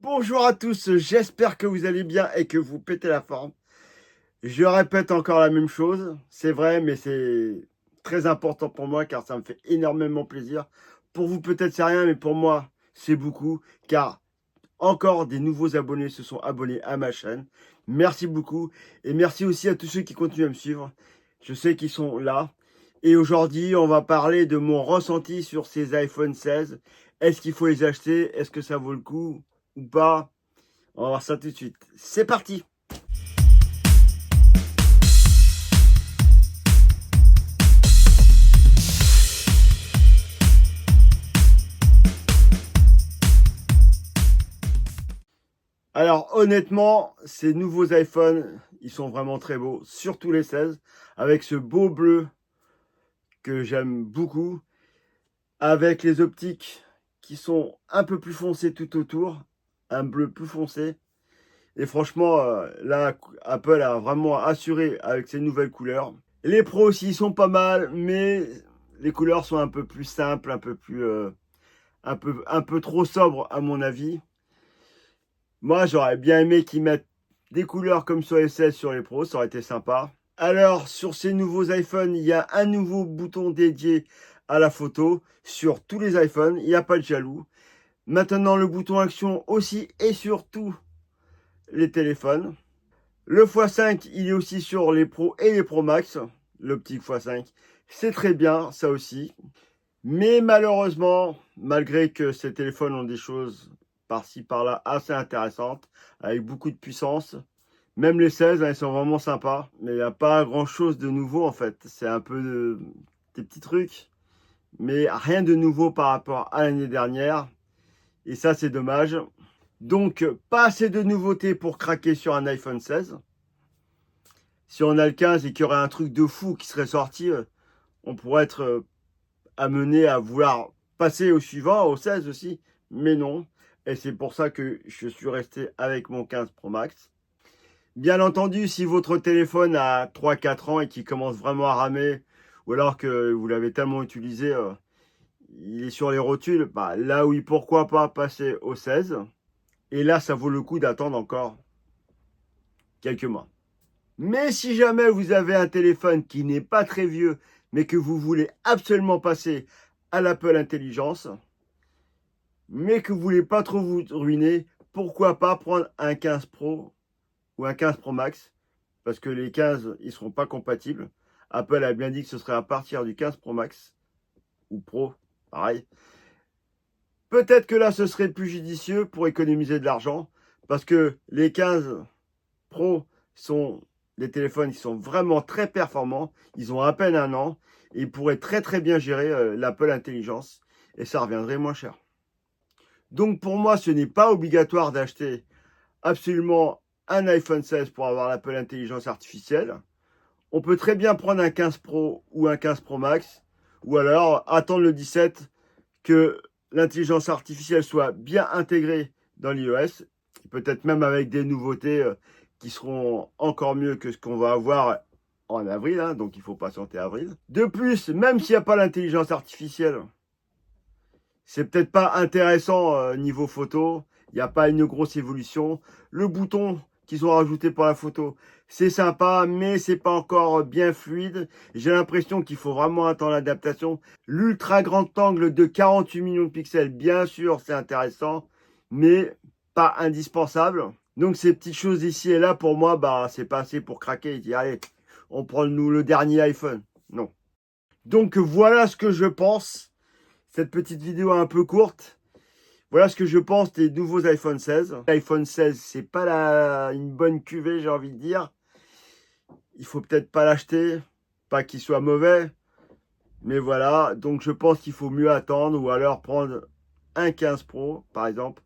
Bonjour à tous, j'espère que vous allez bien et que vous pétez la forme. Je répète encore la même chose, c'est vrai, mais c'est très important pour moi car ça me fait énormément plaisir. Pour vous peut-être c'est rien, mais pour moi c'est beaucoup car encore des nouveaux abonnés se sont abonnés à ma chaîne. Merci beaucoup et merci aussi à tous ceux qui continuent à me suivre. Je sais qu'ils sont là. Et aujourd'hui, on va parler de mon ressenti sur ces iPhone 16. Est-ce qu'il faut les acheter? Est-ce que ça vaut le coup ou pas? On va voir ça tout de suite. C'est parti! Alors honnêtement, ces nouveaux iPhones, ils sont vraiment très beaux, surtout les 16, avec ce beau bleu que j'aime beaucoup, avec les optiques qui sont un peu plus foncées tout autour, un bleu plus foncé. Et franchement, là, Apple a vraiment assuré avec ces nouvelles couleurs. Les pros aussi sont pas mal, mais les couleurs sont un peu plus simples, un peu plus, un peu trop sobres à mon avis. Moi, j'aurais bien aimé qu'ils mettent des couleurs comme sur les 16 sur les pros, ça aurait été sympa. Alors, sur ces nouveaux iPhones, il y a un nouveau bouton dédié à la photo sur tous les iPhones, il n'y a pas de jaloux. Maintenant, le bouton action aussi et sur tous les téléphones. Le x5, il est aussi sur les Pro et les Pro Max. L'optique x5, c'est très bien, ça aussi. Mais malheureusement, malgré que ces téléphones ont des choses par-ci, par-là assez intéressantes, avec beaucoup de puissance, même les 16, hein, ils sont vraiment sympas. Mais il n'y a pas grand-chose de nouveau en fait. C'est un peu des petits trucs, mais rien de nouveau par rapport à l'année dernière. Et ça, c'est dommage. Donc, pas assez de nouveautés pour craquer sur un iPhone 16. Si on a le 15 et qu'il y aurait un truc de fou qui serait sorti, on pourrait être amené à vouloir passer au suivant, au 16 aussi. Mais non. Et c'est pour ça que je suis resté avec mon 15 Pro Max. Bien entendu, si votre téléphone a 3-4 ans et qu'il commence vraiment à ramer, ou alors que vous l'avez tellement utilisé, il est sur les rotules, bah, là oui, pourquoi pas passer au 16. Et là, ça vaut le coup d'attendre encore quelques mois. Mais si jamais vous avez un téléphone qui n'est pas très vieux, mais que vous voulez absolument passer à l'Apple Intelligence, mais que vous voulez pas trop vous ruiner, pourquoi pas prendre un 15 Pro ou un 15 Pro Max, parce que les 15, ils seront pas compatibles. Apple a bien dit que ce serait à partir du 15 Pro Max, ou Pro, pareil. Peut-être que là, ce serait plus judicieux pour économiser de l'argent, parce que les 15 Pro sont des téléphones qui sont vraiment très performants. Ils ont à peine un an et ils pourraient très très bien gérer l'Apple Intelligence et ça reviendrait moins cher. Donc pour moi, ce n'est pas obligatoire d'acheter absolument un iPhone 16 pour avoir l'Apple Intelligence Artificielle. On peut très bien prendre un 15 Pro ou un 15 Pro Max ou alors attendre le 17 que l'intelligence artificielle soit bien intégrée dans l'iOS, peut-être même avec des nouveautés qui seront encore mieux que ce qu'on va avoir en avril, hein, donc il faut patienter avril. De plus, même s'il n'y a pas l'intelligence artificielle, c'est peut-être pas intéressant niveau photo, il n'y a pas une grosse évolution. Le bouton qu'ils ont rajouté pour la photo, c'est sympa, mais c'est pas encore bien fluide. J'ai l'impression qu'il faut vraiment attendre l'adaptation. L'ultra grand angle de 48 millions de pixels, bien sûr, c'est intéressant, mais pas indispensable. Donc ces petites choses ici et là, pour moi, bah c'est pas assez pour craquer et dire allez, on prend nous le dernier iPhone. Non. Donc voilà ce que je pense. Cette petite vidéo un peu courte. Voilà ce que je pense des nouveaux iPhone 16. L'iPhone 16, c'est pas une bonne cuvée, j'ai envie de dire. Il faut peut-être pas l'acheter, pas qu'il soit mauvais, mais voilà. Donc je pense qu'il faut mieux attendre ou alors prendre un 15 Pro, par exemple,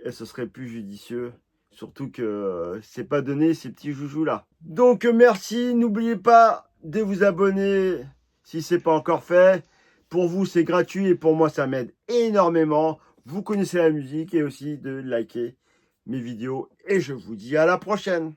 et ce serait plus judicieux. Surtout que c'est pas donné ces petits joujoux là. Donc merci, n'oubliez pas de vous abonner si c'est pas encore fait. Pour vous c'est gratuit et pour moi ça m'aide énormément. Vous connaissez la musique et aussi de liker mes vidéos et je vous dis à la prochaine.